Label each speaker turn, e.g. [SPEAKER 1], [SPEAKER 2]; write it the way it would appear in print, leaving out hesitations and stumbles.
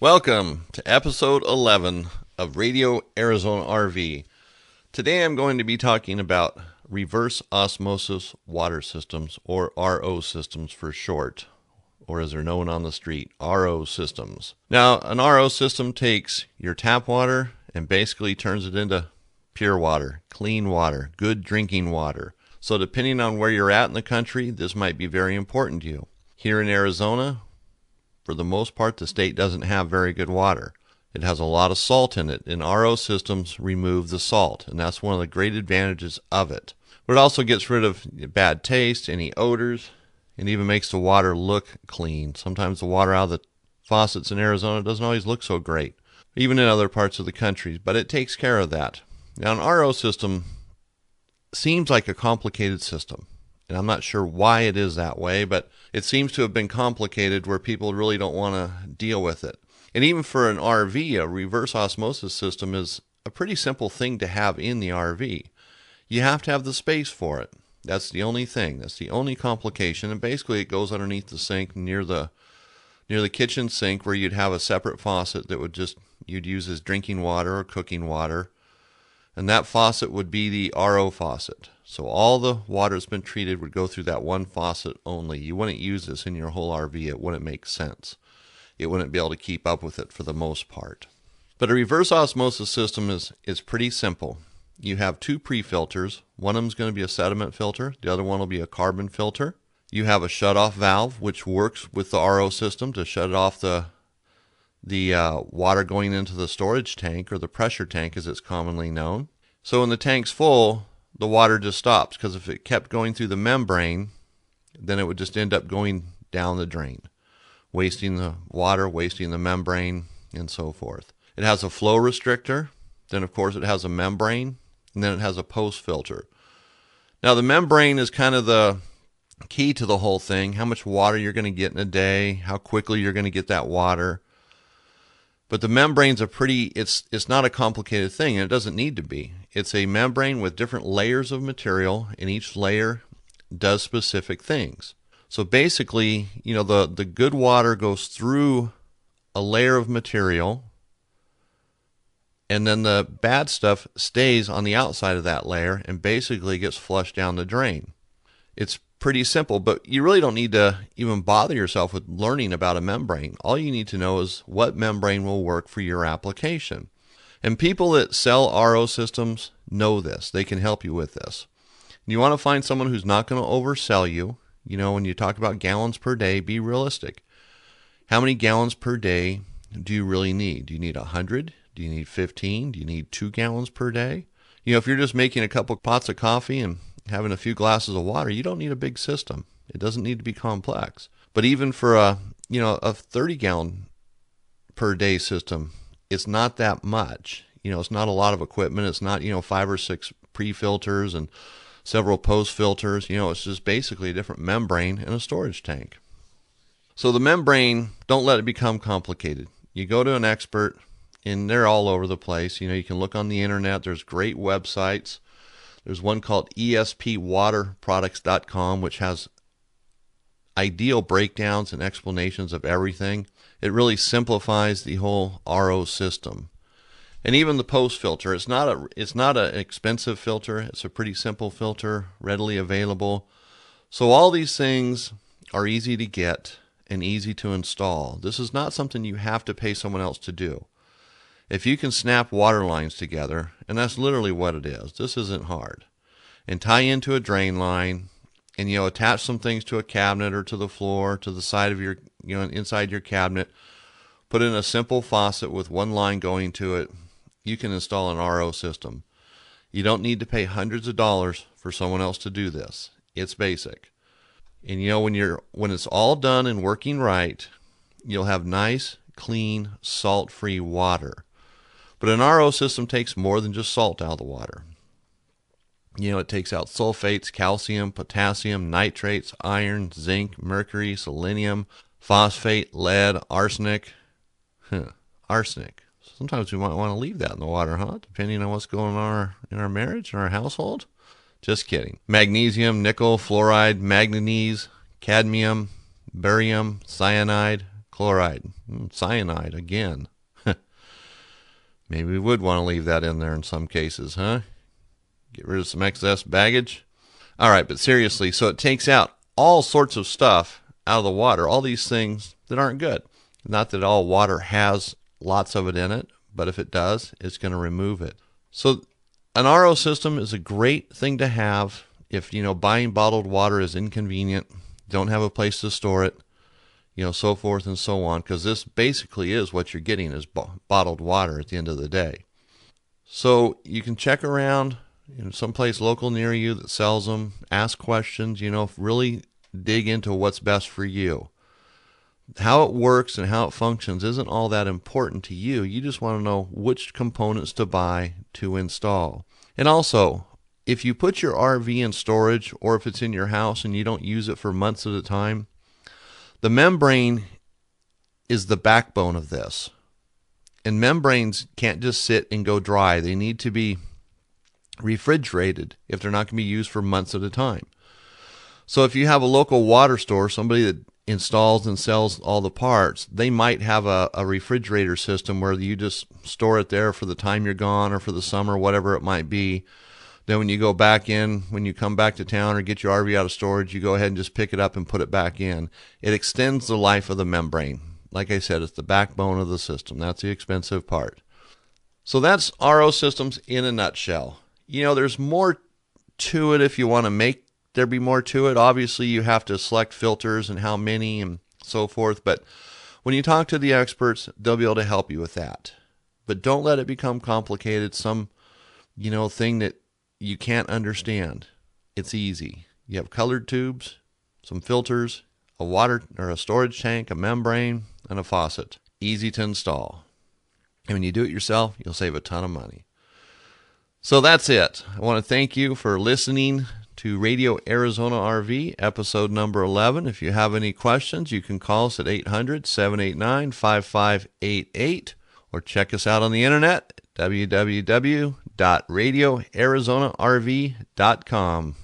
[SPEAKER 1] Welcome to episode 11 of Radio Arizona RV. Today I'm going to be talking about reverse osmosis water systems, or RO systems for short, or as they're known on the street, RO systems. Now, an RO system takes your tap water and basically turns it into pure water, clean water, good drinking water. So depending on where you're at in the country, this might be very important to you. Here in Arizona, for the most part, the state doesn't have very good water. It has a lot of salt in it, and RO systems remove the salt, and that's one of the great advantages of it. But it also gets rid of bad taste, any odors, and even makes the water look clean. Sometimes the water out of the faucets in Arizona doesn't always look so great, even in other parts of the country, but it takes care of that. Now, an RO system seems like a complicated system, and I'm not sure why it is that way, but it seems to have been complicated where people really don't want to deal with it. And even for an RV, a reverse osmosis system is a pretty simple thing to have in the RV. You have to have the space for it. That's the only thing. That's the only complication. And basically it goes underneath the sink near the kitchen sink, where you'd have a separate faucet that you'd use as drinking water or cooking water. And that faucet would be the RO faucet. So all the water that's been treated would go through that one faucet only. You wouldn't use this in your whole RV. It wouldn't make sense. It wouldn't be able to keep up with it for the most part. But a reverse osmosis system is pretty simple. You have two pre-filters. One of them is going to be a sediment filter. The other one will be a carbon filter. You have a shut-off valve, which works with the RO system to shut off the water going into the storage tank, or the pressure tank as it's commonly known. So when the tank's full, the water just stops, because if it kept going through the membrane, then it would just end up going down the drain, wasting the water, wasting the membrane, and so forth. It has a flow restrictor, then of course it has a membrane, and then it has a post filter. Now the membrane is kind of the key to the whole thing, how much water you're going to get in a day, how quickly you're going to get that water. But the membrane's it's not a complicated thing, and it doesn't need to be. It's a membrane with different layers of material, and each layer does specific things. So basically, the good water goes through a layer of material, and then the bad stuff stays on the outside of that layer and basically gets flushed down the drain. It's pretty simple, but you really don't need to even bother yourself with learning about a membrane. All you need to know is what membrane will work for your application. And people that sell RO systems know this. They can help you with this. You want to find someone who's not going to oversell you. When you talk about gallons per day, be realistic. How many gallons per day do you really need? Do you need 100? Do you need 15? Do you need 2 gallons per day? If you're just making a couple pots of coffee and having a few glasses of water, you don't need a big system. It doesn't need to be complex. But even for a 30 gallon per day system, it's not that much. It's not a lot of equipment. It's not 5 or 6 pre-filters and several post filters. It's just basically a different membrane and a storage tank. So the membrane, don't let it become complicated. You go to an expert, and they're all over the place. You can look on the internet. There's great websites. There's one called espwaterproducts.com, which has ideal breakdowns and explanations of everything. It really simplifies the whole RO system. And even the post filter, it's not an expensive filter. It's a pretty simple filter, readily available. So all these things are easy to get and easy to install. This is not something you have to pay someone else to do. If you can snap water lines together, and that's literally what it is, this isn't hard, and tie into a drain line, and attach some things to a cabinet or to the floor, to the side of your, inside your cabinet, put in a simple faucet with one line going to it, you can install an RO system. You don't need to pay hundreds of dollars for someone else to do this. It's basic. And when it's all done and working right, you'll have nice, clean, salt-free water. But an RO system takes more than just salt out of the water. It takes out sulfates, calcium, potassium, nitrates, iron, zinc, mercury, selenium, phosphate, lead, arsenic. Arsenic. Sometimes we might want to leave that in the water, depending on what's going on in our marriage and our household. Just kidding. Magnesium, nickel, fluoride, manganese, cadmium, barium, cyanide, chloride, cyanide again. Maybe we would want to leave that in there in some cases, huh? Get rid of some excess baggage. All right, but seriously, so it takes out all sorts of stuff out of the water, all these things that aren't good. Not that all water has lots of it in it, but if it does, it's going to remove it. So an RO system is a great thing to have if, buying bottled water is inconvenient, don't have a place to store it, so forth and so on, because this basically is what you're getting is bottled water at the end of the day. So you can check around someplace local near you that sells them, ask questions, really dig into what's best for you. How it works and how it functions isn't all that important to you. You just want to know which components to buy to install. And also, if you put your RV in storage or if it's in your house and you don't use it for months at a time, the membrane is the backbone of this. And membranes can't just sit and go dry. They need to be refrigerated if they're not going to be used for months at a time. So if you have a local water store, somebody that installs and sells all the parts, they might have a refrigerator system where you just store it there for the time you're gone or for the summer, whatever it might be. Then when you go back in, when you come back to town or get your RV out of storage, you go ahead and just pick it up and put it back in. It extends the life of the membrane. Like I said, it's the backbone of the system. That's the expensive part. So that's RO systems in a nutshell. There's more to it if you want to make there be more to it. Obviously, you have to select filters and how many and so forth. But when you talk to the experts, they'll be able to help you with that. But don't let it become complicated, some, thing that you can't understand. It's easy. You have colored tubes, some filters, a water or a storage tank, a membrane, and a faucet. Easy to install. And when you do it yourself, you'll save a ton of money. So that's it. I want to thank you for listening to Radio Arizona RV, episode number 11. If you have any questions, you can call us at 800-789-5588 or check us out on the internet, www.radioarizonarv.com.